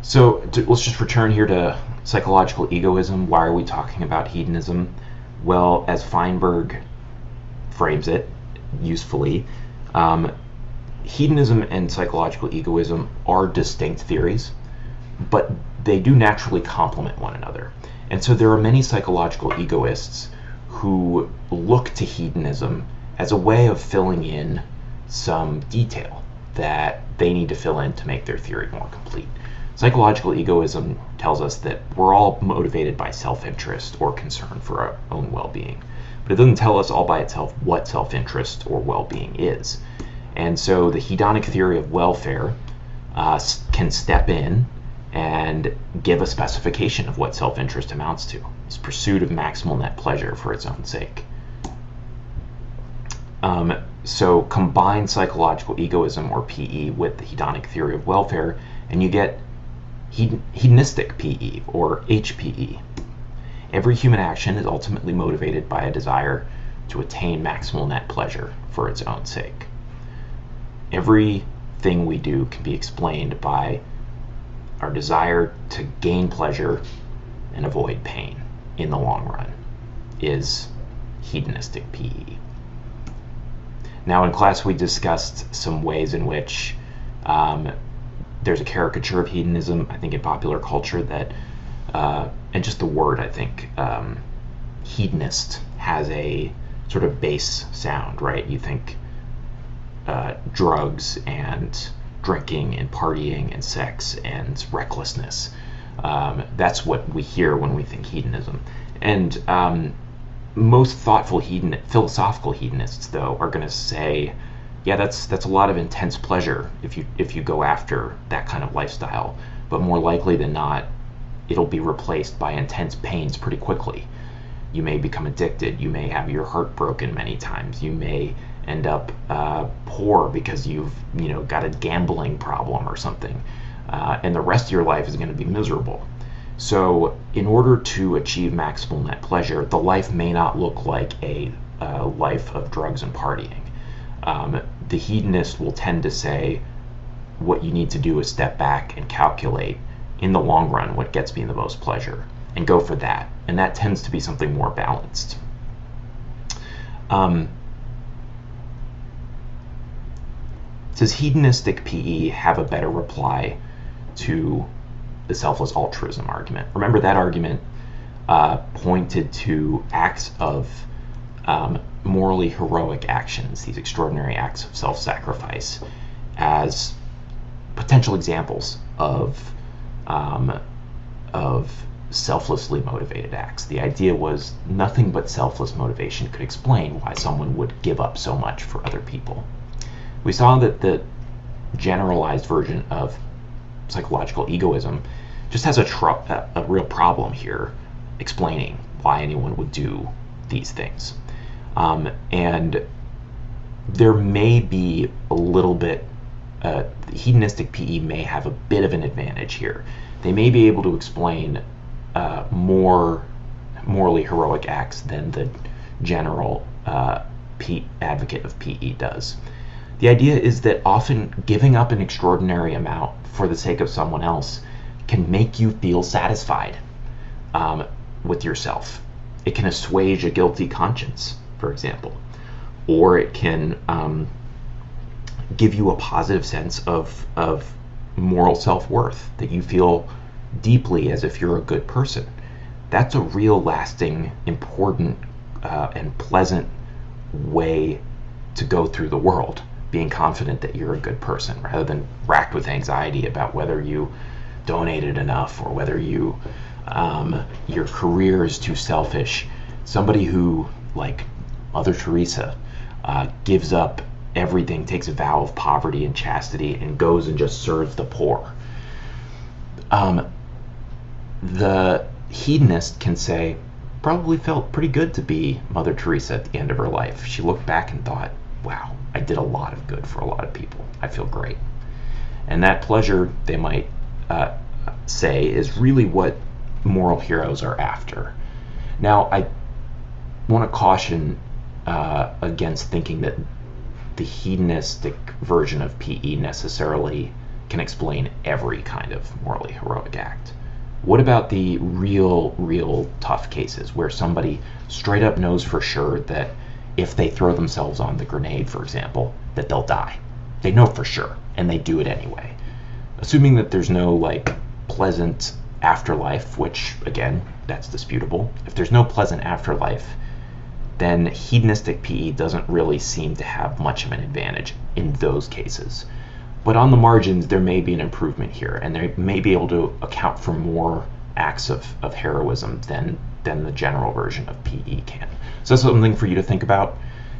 Let's just return here to psychological egoism. Why are we talking about hedonism? Well, as Feinberg frames it usefully, um, hedonism and psychological egoism are distinct theories, but they do naturally complement one another. And so there are many psychological egoists who look to hedonism as a way of filling in some detail that they need to fill in to make their theory more complete. Psychological egoism tells us that we're all motivated by self-interest or concern for our own well-being. But it doesn't tell us all by itself what self-interest or well-being is. And so the hedonic theory of welfare can step in and give a specification of what self-interest amounts to. It's pursuit of maximal net pleasure for its own sake. So combine psychological egoism, or PE, with the hedonic theory of welfare, and you get hedonistic PE, or HPE. Every human action is ultimately motivated by a desire to attain maximal net pleasure for its own sake. Everything we do can be explained by our desire to gain pleasure and avoid pain in the long run is hedonistic PE. Now, in class we discussed some ways in which there's a caricature of hedonism, I think, in popular culture that, and just the word, I think, hedonist has a sort of bass sound, right? You think drugs and drinking and partying and sex and recklessness. That's what we hear when we think hedonism. And most thoughtful philosophical hedonists, though, are going to say, yeah, that's a lot of intense pleasure if you go after that kind of lifestyle. But more likely than not, it'll be replaced by intense pains pretty quickly. You may become addicted. You may have your heart broken many times. You may end up poor because you've got a gambling problem or something, and the rest of your life is going to be miserable. So in order to achieve maximal net pleasure, the life may not look like a life of drugs and partying. The hedonist will tend to say what you need to do is step back and calculate in the long run what gets me the most pleasure and go for that. And that tends to be something more balanced. Does hedonistic PE have a better reply to the selfless altruism argument? Remember, that argument pointed to acts of morally heroic actions, these extraordinary acts of self-sacrifice, as potential examples of selflessly motivated acts. The idea was nothing but selfless motivation could explain why someone would give up so much for other people. We saw that the generalized version of psychological egoism just has a real problem here explaining why anyone would do these things. And there may be a little bit, hedonistic PE may have a bit of an advantage here. They may be able to explain more morally heroic acts than the general advocate of PE does. The idea is that often giving up an extraordinary amount for the sake of someone else can make you feel satisfied with yourself. It can assuage a guilty conscience, for example, or it can give you a positive sense of moral self-worth, that you feel deeply as if you're a good person. That's a real lasting, important, and pleasant way to go through the world, being confident that you're a good person, rather than racked with anxiety about whether you donated enough or whether your career is too selfish. Somebody who, like Mother Teresa, gives up everything, takes a vow of poverty and chastity, and goes and just serves the poor. The hedonist can say, probably felt pretty good to be Mother Teresa at the end of her life. She looked back and thought, wow, I did a lot of good for a lot of people. I feel great. And that pleasure, they might say, is really what moral heroes are after. Now, I want to caution against thinking that the hedonistic version of PE necessarily can explain every kind of morally heroic act. What about the real tough cases where somebody straight up knows for sure that if they throw themselves on the grenade, for example, that they'll die? They know for sure, and they do it anyway. Assuming that there's no like pleasant afterlife, which again, that's disputable. If there's no pleasant afterlife, then hedonistic PE doesn't really seem to have much of an advantage in those cases. But on the margins, there may be an improvement here, and they may be able to account for more acts of heroism than the general version of PE can. So that's something for you to think about.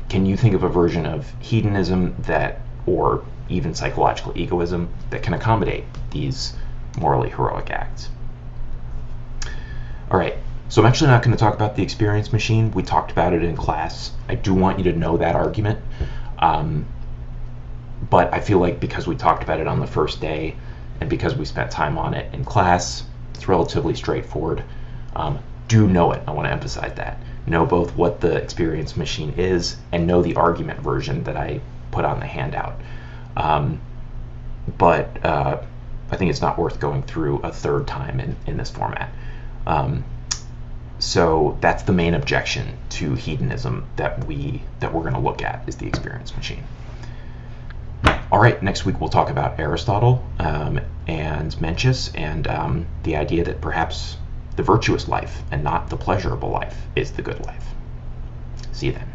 Can you think of a version of hedonism that, or even psychological egoism, that can accommodate these morally heroic acts? All right, so I'm actually not going to talk about the experience machine. We talked about it in class. I do want you to know that argument. But I feel like because we talked about it on the first day and because we spent time on it in class, it's relatively straightforward. Do know it. I want to emphasize that. Know both what the experience machine is and know the argument version that I put on the handout. But I think it's not worth going through a third time in this format. So that's the main objection to hedonism that we're going to look at, is the experience machine. All right, next week we'll talk about Aristotle and Mencius, and the idea that perhaps the virtuous life and not the pleasurable life is the good life. See you then.